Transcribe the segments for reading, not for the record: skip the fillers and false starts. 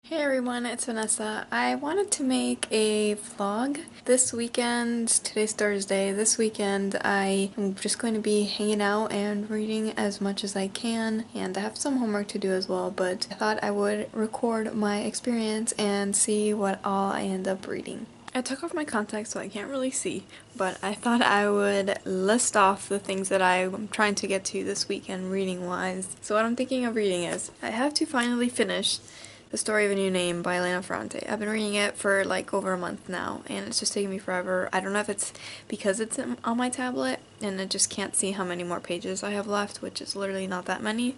Hey everyone, it's Vanessa. I wanted to make a vlog this weekend. Today's Thursday. This weekend I am just going to be hanging out and reading as much as I can, and I have some homework to do as well, but I thought I would record my experience and see what all I end up reading. I took off my contacts so I can't really see, but I thought I would list off the things that I'm trying to get to this weekend reading wise. So what I'm thinking of reading is, I have to finally finish The Story of a New Name by Elena Ferrante. I've been reading it for like over a month now, and it's just taking me forever. I don't know if it's because it's on my tablet, and I just can't see how many more pages I have left, which is literally not that many,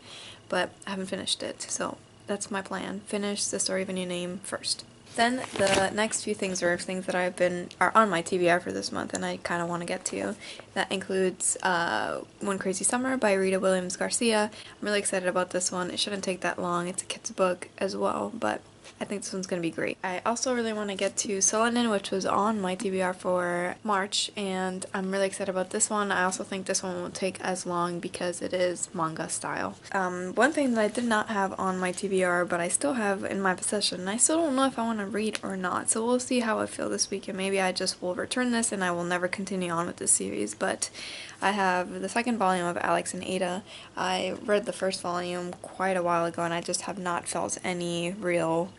but I haven't finished it, so that's my plan. Finish The Story of a New Name first. Then the next few things are things that are on my TBR for this month and I kind of want to get to. That includes One Crazy Summer by Rita Williams-Garcia. I'm really excited about this one. It shouldn't take that long. It's a kid's book as well, but I think this one's going to be great. I also really want to get to Solanin, which was on my TBR for March, and I'm really excited about this one. I also think this one won't take as long because it is manga style. One thing that I did not have on my TBR, but I still have in my possession, and I still don't know if I want to read or not, so we'll see how I feel this week, and maybe I just will return this and I will never continue on with this series, but I have the second volume of Alex and Ada. I read the first volume quite a while ago and I just have not felt any real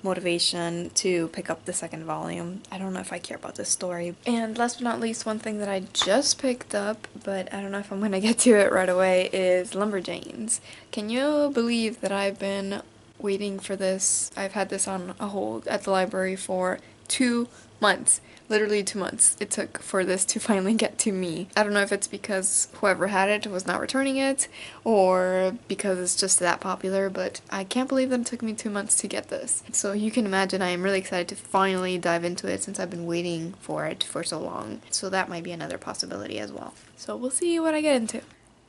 motivation to pick up the second volume. I don't know if I care about this story. And last but not least, one thing that I just picked up, but I don't know if I'm gonna get to it right away, is Lumberjanes. Can you believe that I've been waiting for this? I've had this on a hold at the library for 2 months. Literally 2 months it took for this to finally get to me. I don't know if it's because whoever had it was not returning it or because it's just that popular, but I can't believe that it took me 2 months to get this. So you can imagine I am really excited to finally dive into it since I've been waiting for it for so long. So that might be another possibility as well. So we'll see what I get into.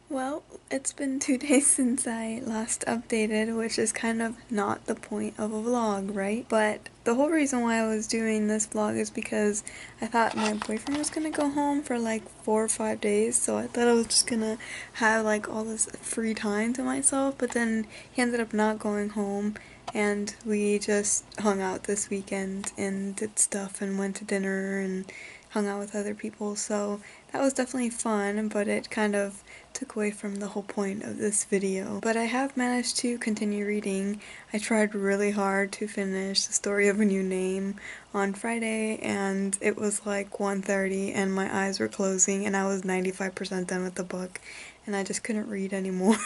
Well, it's been 2 days since I last updated, which is kind of not the point of a vlog, right? But the whole reason why I was doing this vlog is because I thought my boyfriend was gonna go home for like 4 or 5 days, so I thought I was just gonna have like all this free time to myself, but then he ended up not going home, and we just hung out this weekend and did stuff and went to dinner and hung out with other people, so that was definitely fun, but it kind of took away from the whole point of this video. But I have managed to continue reading. I tried really hard to finish The Story of a New Name on Friday, and it was like 1:30 and my eyes were closing and I was 95% done with the book and I just couldn't read anymore.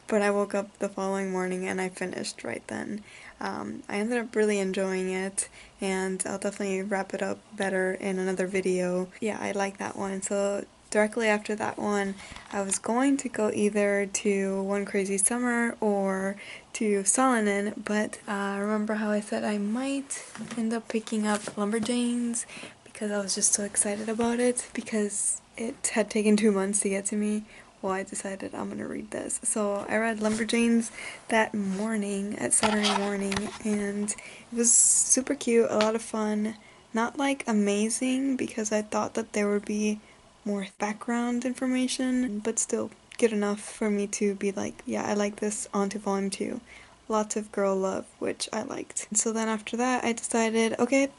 But I woke up the following morning and I finished right then. I ended up really enjoying it, and I'll definitely wrap it up better in another video. Yeah, I like that one. So directly after that one, I was going to go either to One Crazy Summer or to Solanin, but remember how I said I might end up picking up Lumberjanes because I was just so excited about it because it had taken 2 months to get to me. Well, I decided I'm gonna read this. So I read Lumberjanes that morning, at Saturday morning, and it was super cute, a lot of fun. Not like amazing because I thought that there would be more background information, but still good enough for me to be like, yeah, I like this, on to volume 2. Lots of girl love, which I liked. So then after that I decided, okay,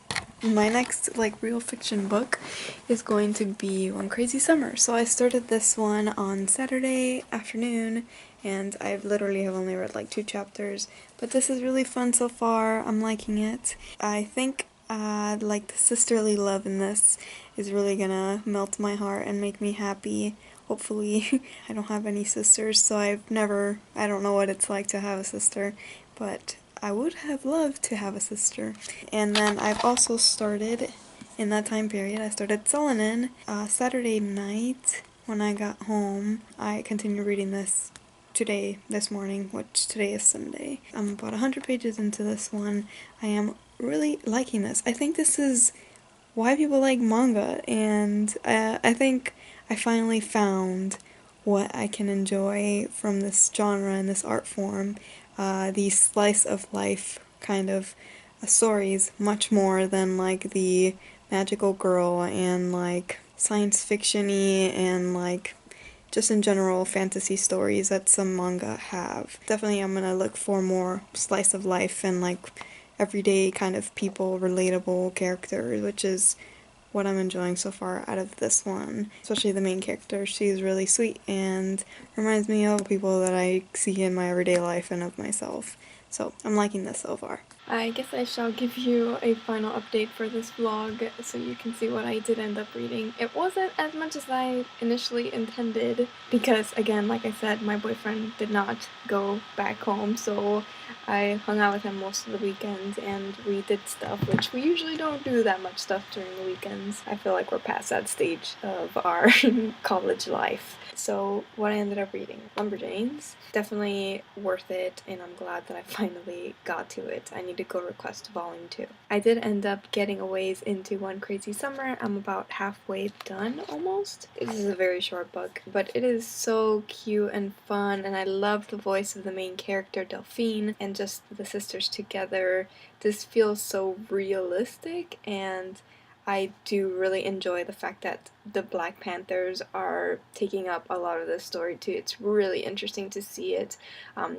my next like real fiction book is going to be One Crazy Summer. So I started this one on Saturday afternoon and I literally have only read like 2 chapters, but this is really fun so far. I'm liking it. I think like the sisterly love in this is really gonna melt my heart and make me happy. Hopefully. I don't have any sisters, so I don't know what it's like to have a sister, but I would have loved to have a sister. And then I've also started, in that time period, I started Solanin. Saturday night when I got home, I continued reading this this morning, which today is Sunday. I'm about 100 pages into this one. I am really liking this. I think this is why people like manga, and I think I finally found what I can enjoy from this genre and this art form, these slice of life kind of stories, much more than like the magical girl and like science fiction-y and like just in general fantasy stories that some manga have. Definitely I'm gonna look for more slice of life and like everyday kind of people, relatable characters, which is what I'm enjoying so far out of this one. Especially the main character. She's really sweet and reminds me of people that I see in my everyday life and of myself. So I'm liking this so far. I guess I shall give you a final update for this vlog so you can see what I did end up reading. It wasn't as much as I initially intended because, again, like I said, my boyfriend did not go back home, so I hung out with him most of the weekends and we did stuff, which we usually don't do that much stuff during the weekends. I feel like we're past that stage of our college life. So what I ended up reading, Lumberjanes, definitely worth it, and I'm glad that I finally got to it. I need to go request volume 2. I did end up getting a ways into One Crazy Summer. I'm about halfway done almost. This is a very short book, but it is so cute and fun, and I love the voice of the main character, Delphine, and just the sisters together. This feels so realistic, and I do really enjoy the fact that the Black Panthers are taking up a lot of this story too. It's really interesting to see it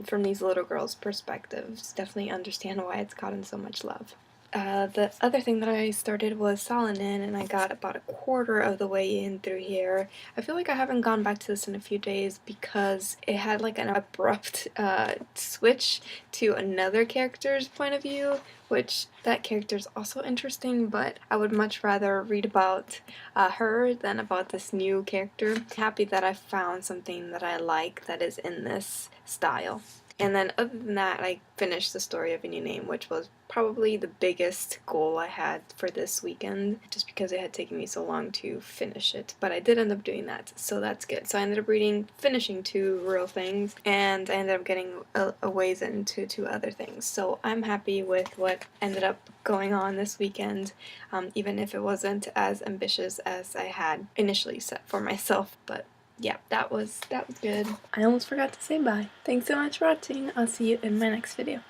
from these little girls' perspectives. Definitely understand why it's gotten so much love. The other thing that I started was Solanin, and I got about a quarter of the way in through here. I feel like I haven't gone back to this in a few days because it had like an abrupt switch to another character's point of view, which that character is also interesting, but I would much rather read about her than about this new character. I'm happy that I found something that I like that is in this style. And then other than that, I finished the story of A New Name, which was probably the biggest goal I had for this weekend, just because it had taken me so long to finish it. But I did end up doing that, so that's good. So I ended up finishing 2 real things, and I ended up getting a ways into 2 other things. So I'm happy with what ended up going on this weekend, even if it wasn't as ambitious as I had initially set for myself. But yeah, that was good. I almost forgot to say bye. Thanks so much for watching. I'll see you in my next video.